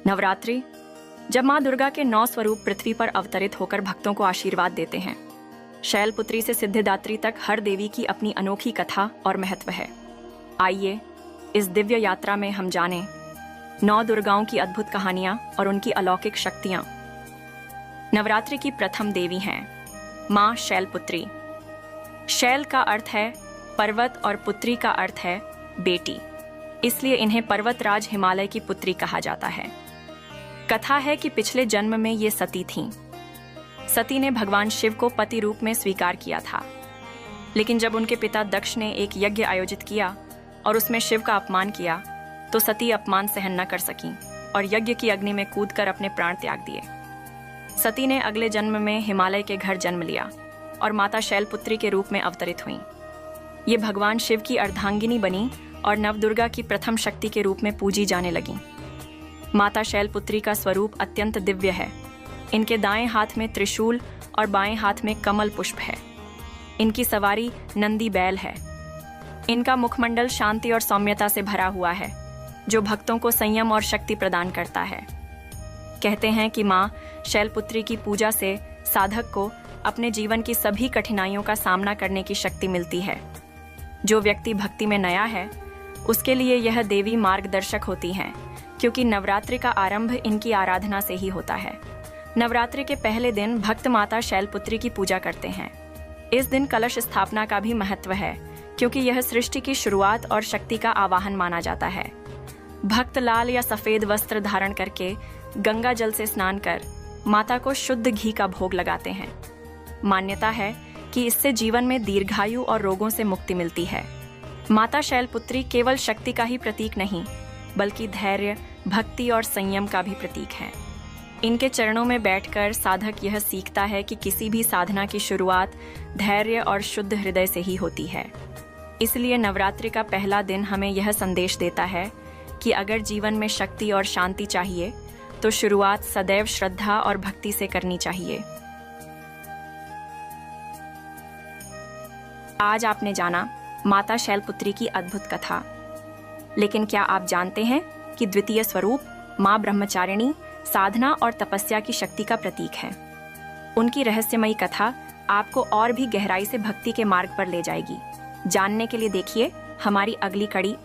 नवरात्रि, जब माँ दुर्गा के 9 स्वरूप पृथ्वी पर अवतरित होकर भक्तों को आशीर्वाद देते हैं। शैलपुत्री से सिद्धिदात्री तक हर देवी की अपनी अनोखी कथा और महत्व है। आइए इस दिव्य यात्रा में हम जानें 9 दुर्गाओं की अद्भुत कहानियां और उनकी अलौकिक शक्तियां। नवरात्रि की प्रथम देवी हैं माँ शैलपुत्री। शैल का अर्थ है पर्वत और पुत्री का अर्थ है बेटी, इसलिए इन्हें पर्वतराज हिमालय की पुत्री कहा जाता है। कथा है कि पिछले जन्म में ये सती थीं। सती ने भगवान शिव को पति रूप में स्वीकार किया था, लेकिन जब उनके पिता दक्ष ने एक यज्ञ आयोजित किया और उसमें शिव का अपमान किया, तो सती अपमान सहन न कर सकीं और यज्ञ की अग्नि में कूदकर अपने प्राण त्याग दिए। सती ने अगले जन्म में हिमालय के घर जन्म लिया और माता शैलपुत्री के रूप में अवतरित हुईं। ये भगवान शिव की अर्धांगिनी बनी और नवदुर्गा की प्रथम शक्ति के रूप में पूजी जाने लगीं। माता शैलपुत्री का स्वरूप अत्यंत दिव्य है। इनके दाएं हाथ में त्रिशूल और बाएं हाथ में कमल पुष्प है। इनकी सवारी नंदी बैल है। इनका मुखमंडल शांति और सौम्यता से भरा हुआ है, जो भक्तों को संयम और शक्ति प्रदान करता है। कहते हैं कि माँ शैलपुत्री की पूजा से साधक को अपने जीवन की सभी कठिनाइयों का सामना करने की शक्ति मिलती है। जो व्यक्ति भक्ति में नया है, उसके लिए यह देवी मार्गदर्शक होती हैं, क्योंकि नवरात्रि का आरंभ इनकी आराधना से ही होता है। नवरात्रि के पहले दिन भक्त माता शैलपुत्री की पूजा करते हैं। इस दिन कलश स्थापना का भी महत्व है, क्योंकि यह सृष्टि की शुरुआत और शक्ति का आवाहन माना जाता है। भक्त लाल या सफेद वस्त्र धारण करके गंगा जल से स्नान कर माता को शुद्ध घी का भोग लगाते हैं। मान्यता है कि इससे जीवन में दीर्घायु और रोगों से मुक्ति मिलती है। माता शैलपुत्री केवल शक्ति का ही प्रतीक नहीं, बल्कि धैर्य, भक्ति और संयम का भी प्रतीक है। इनके चरणों में बैठकर साधक यह सीखता है कि किसी भी साधना की शुरुआत धैर्य और शुद्ध हृदय से ही होती है। इसलिए नवरात्रि का पहला दिन हमें यह संदेश देता है कि अगर जीवन में शक्ति और शांति चाहिए, तो शुरुआत सदैव श्रद्धा और भक्ति से करनी चाहिए। आज आपने जाना माता शैलपुत्री की अद्भुत कथा, लेकिन क्या आप जानते हैं कि द्वितीय स्वरूप माँ ब्रह्मचारिणी साधना और तपस्या की शक्ति का प्रतीक है। उनकी रहस्यमयी कथा आपको और भी गहराई से भक्ति के मार्ग पर ले जाएगी। जानने के लिए देखिए हमारी अगली कड़ी